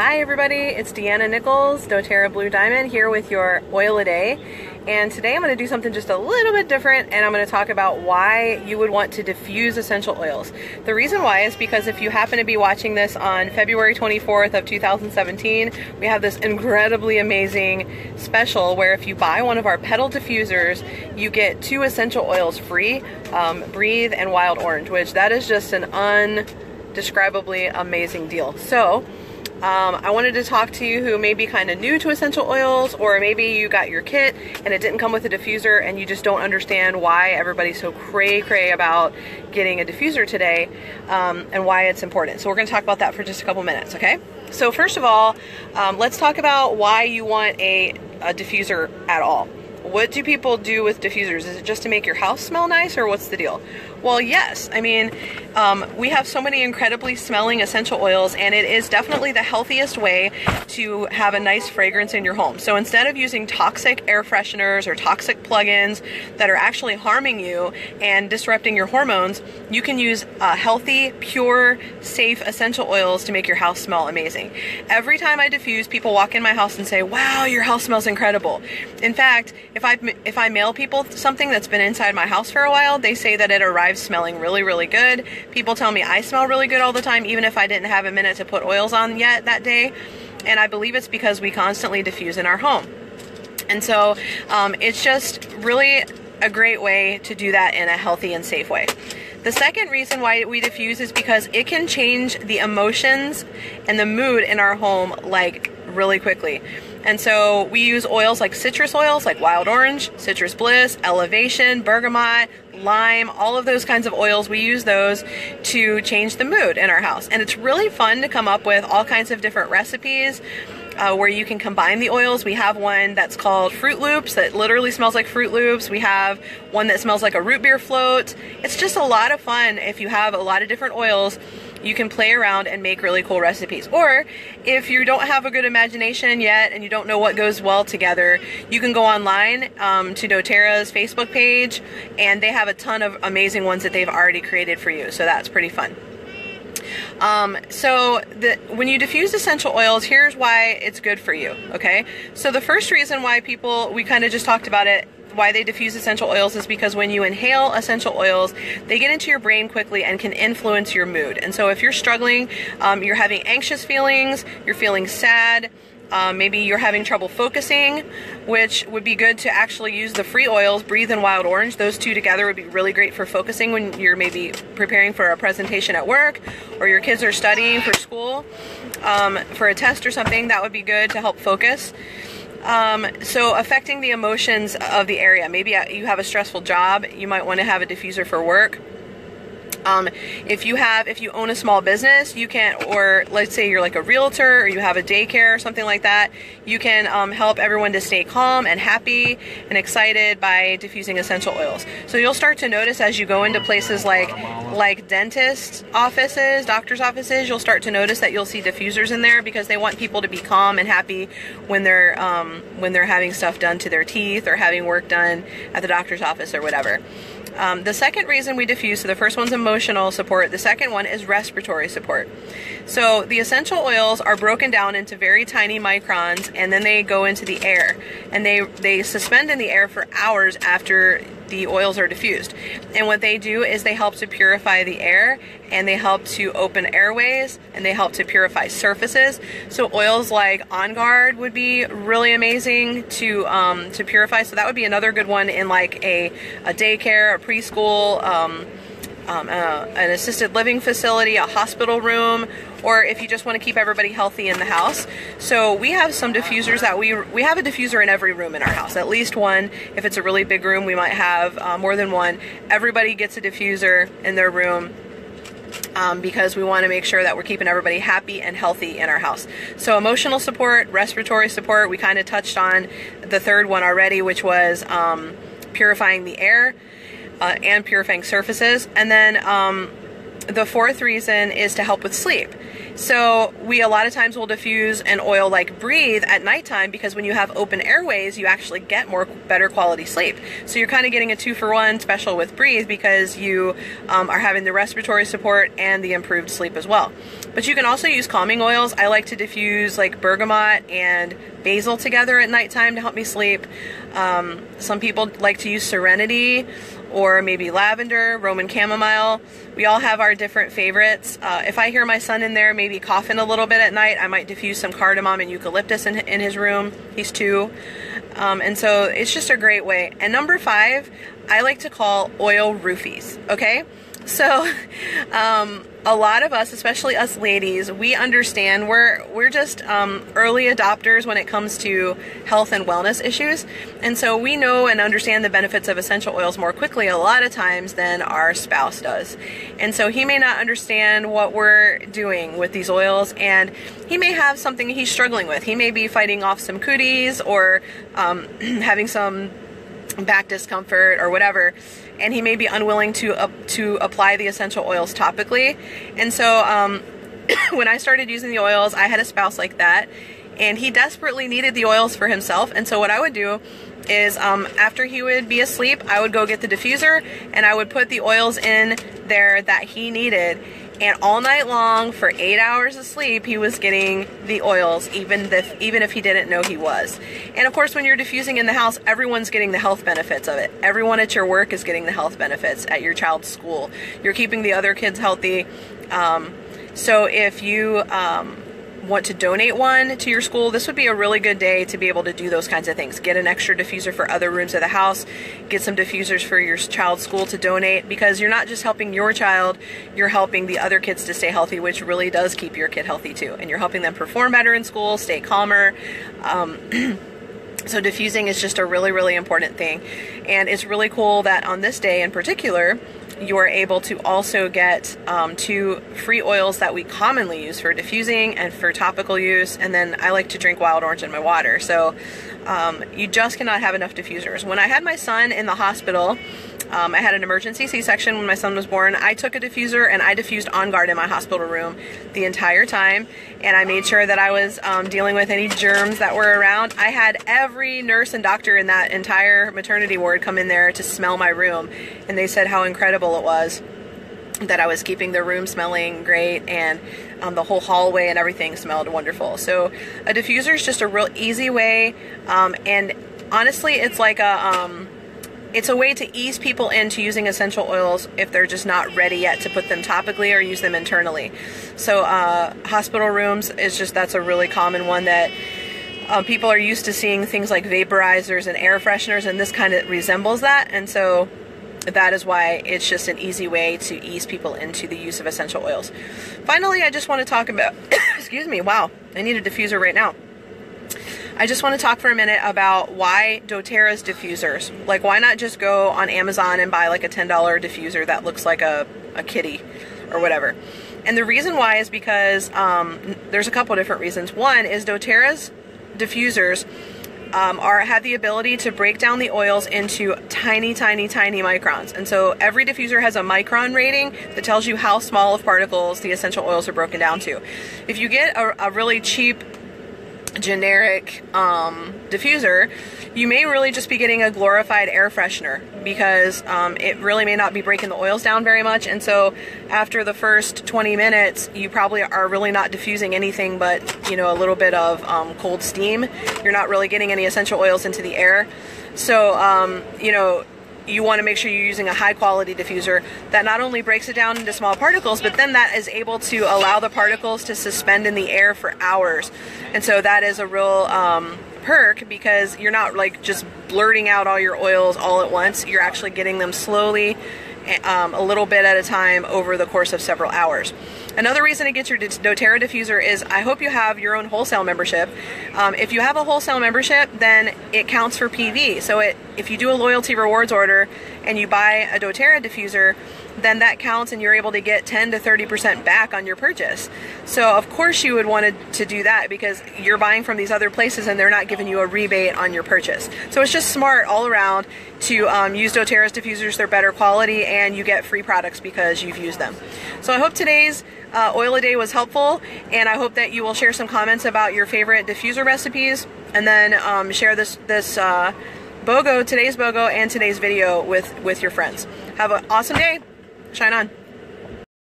Hi everybody, it's Deanna Nichols, doTERRA Blue Diamond, here with your oil a day. And today I'm going to do something just a little bit different, and I'm going to talk about why you would want to diffuse essential oils. The reason why is because if you happen to be watching this on February 24th of 2017, we have this incredibly amazing special where if you buy one of our petal diffusers, you get 2 essential oils free, Breathe and Wild Orange, which that is just an undescribably amazing deal. So I wanted to talk to you who may be kind of new to essential oils, or maybe you got your kit and it didn't come with a diffuser and you just don't understand why everybody's so cray about getting a diffuser today, and why it's important. So we're going to talk about that for just a couple minutes, okay? So first of all, let's talk about why you want a diffuser at all. What do people do with diffusers? Is it just to make your house smell nice, or what's the deal? Well, yes. I mean, we have so many incredibly smelling essential oils, and it is definitely the healthiest way to have a nice fragrance in your home. So instead of using toxic air fresheners or toxic plug-ins that are actually harming you and disrupting your hormones, you can use healthy, pure, safe essential oils to make your house smell amazing. Every time I diffuse, people walk in my house and say, "Wow, your house smells incredible." In fact, if I mail people something that's been inside my house for a while, they say that it arrives smelling really good. People tell me I smell really good all the time, even if I didn't have a minute to put oils on yet that day. And I believe it's because we constantly diffuse in our home. And so it's just really a great way to do that in a healthy and safe way. The second reason why we diffuse is because it can change the emotions and the mood in our home like really quickly. And so we use oils like citrus oils like Wild Orange, Citrus Bliss, Elevation, Bergamot, Lime, all of those kinds of oils. We use those to change the mood in our house. And it's really fun to come up with all kinds of different recipes where you can combine the oils. We have one that's called Fruit Loops that literally smells like Fruit Loops. We have one that smells like a root beer float. It's just a lot of fun. If you have a lot of different oils, you can play around and make really cool recipes. Or if you don't have a good imagination yet and you don't know what goes well together, you can go online to doTERRA's Facebook page, and they have a ton of amazing ones that they've already created for you. So that's pretty fun. When you diffuse essential oils, here's why it's good for you, okay? So the first reason why we kind of just talked about it, why they diffuse essential oils, is because when you inhale essential oils, they get into your brain quickly and can influence your mood. And so if you're struggling, you're having anxious feelings, you're feeling sad, maybe you're having trouble focusing, which would be good to actually use the free oils, Breathe and Wild Orange. Those two together would be really great for focusing when you're maybe preparing for a presentation at work, or your kids are studying for school, for a test or something. That would be good to help focus. So affecting the emotions of the area. Maybe you have a stressful job, you might want to have a diffuser for work. If you own a small business, you can, or let's say you're like a realtor or you have a daycare or something like that, you can help everyone to stay calm and happy and excited by diffusing essential oils. So you'll start to notice as you go into places like dentist offices, doctor's offices, you'll start to notice that you'll see diffusers in there because they want people to be calm and happy when they're having stuff done to their teeth or having work done at the doctor's office or whatever. The second reason we diffuse, so the first one's emotional support, the second one is respiratory support. So the essential oils are broken down into very tiny microns, and then they go into the air, and they suspend in the air for hours after the oils are diffused. And what they do is they help to purify the air, and they help to open airways, and they help to purify surfaces. So oils like On Guard would be really amazing to purify. So that would be another good one in like a daycare, a preschool, an assisted living facility, a hospital room, or if you just want to keep everybody healthy in the house. So we have some diffusers that we have a diffuser in every room in our house, at least one. If it's a really big room, we might have more than one. Everybody gets a diffuser in their room because we want to make sure that we're keeping everybody happy and healthy in our house. So emotional support, respiratory support, we kind of touched on the third one already, which was purifying the air and purifying surfaces. And then the fourth reason is to help with sleep. So we a lot of times will diffuse an oil like Breathe at nighttime, because when you have open airways, you actually get better quality sleep. So you're kind of getting a 2-for-1 special with Breathe, because you are having the respiratory support and the improved sleep as well. But you can also use calming oils. I like to diffuse like bergamot and basil together at nighttime to help me sleep. Some people like to use Serenity, or maybe lavender, Roman chamomile. We all have our different favorites. If I hear my son in there maybe coughing a little bit at night, I might diffuse some cardamom and eucalyptus in his room. He's 2. And so it's just a great way. And number 5, I like to call oil roofies, okay? So a lot of us, especially us ladies, we understand we're just early adopters when it comes to health and wellness issues, and so we know and understand the benefits of essential oils more quickly a lot of times than our spouse does. And so he may not understand what we're doing with these oils, and he may have something he's struggling with. He may be fighting off some cooties, or having some back discomfort or whatever, and he may be unwilling to apply the essential oils topically. And so when I started using the oils, I had a spouse like that, and he desperately needed the oils for himself. And so what I would do is after he would be asleep, I would go get the diffuser and I would put the oils in there that he needed. And all night long, for 8 hours of sleep, he was getting the oils, even if he didn't know he was. And of course, when you're diffusing in the house, everyone's getting the health benefits of it. Everyone at your work is getting the health benefits. At your child's school, you're keeping the other kids healthy. So if you want to donate one to your school, this would be a really good day to be able to do those kinds of things. Get an extra diffuser for other rooms of the house, get some diffusers for your child's school to donate, because you're not just helping your child, you're helping the other kids to stay healthy, which really does keep your kid healthy too. And you're helping them perform better in school, stay calmer. So diffusing is just a really, really important thing. And it's really cool that on this day in particular, you are able to also get 2 free oils that we commonly use for diffusing and for topical use. And then I like to drink wild orange in my water. So you just cannot have enough diffusers. When I had my son in the hospital, I had an emergency C-section when my son was born. I took a diffuser and I diffused on guard in my hospital room the entire time, and I made sure that I was dealing with any germs that were around. I had every nurse and doctor in that entire maternity ward come in there to smell my room, and they said how incredible it was that I was keeping the room smelling great, and the whole hallway and everything smelled wonderful. So a diffuser is just a real easy way, and honestly, it's like it's a way to ease people into using essential oils if they're just not ready yet to put them topically or use them internally. So hospital rooms is that's a really common one that people are used to seeing things like vaporizers and air fresheners, and this kind of resembles that. And so that is why it's just an easy way to ease people into the use of essential oils. Finally, I just want to talk about, excuse me, wow, I need a diffuser right now. I just want to talk for a minute about why doTERRA's diffusers. Like, why not just go on Amazon and buy like a $10 diffuser that looks like a kitty or whatever? And the reason why is because there's a couple different reasons. One is doTERRA's diffusers have the ability to break down the oils into tiny, tiny, tiny microns. And so every diffuser has a micron rating that tells you how small of particles the essential oils are broken down to. If you get a really cheap generic diffuser, you may really just be getting a glorified air freshener, because it really may not be breaking the oils down very much. And so after the first 20 minutes, you probably are really not diffusing anything but, you know, a little bit of cold steam. You're not really getting any essential oils into the air. So, you know, you want to make sure you're using a high quality diffuser that not only breaks it down into small particles, but then that is able to allow the particles to suspend in the air for hours. And so that is a real perk, because you're not like just blurting out all your oils all at once. You're actually getting them slowly, a little bit at a time over the course of several hours. Another reason to get your doTERRA diffuser is, I hope you have your own wholesale membership. If you have a wholesale membership, then it counts for PV. So if you do a loyalty rewards order and you buy a doTERRA diffuser, then that counts and you're able to get 10 to 30% back on your purchase. So of course you would want to do that, because you're buying from these other places and they're not giving you a rebate on your purchase. So it's just smart all around to use doTERRA's diffusers. They're better quality and you get free products because you've used them. So I hope today's Oil a Day was helpful, And I hope that you will share some comments about your favorite diffuser recipes, and then share this BOGO, today's BOGO, and today's video with your friends. Have an awesome day. Shine on.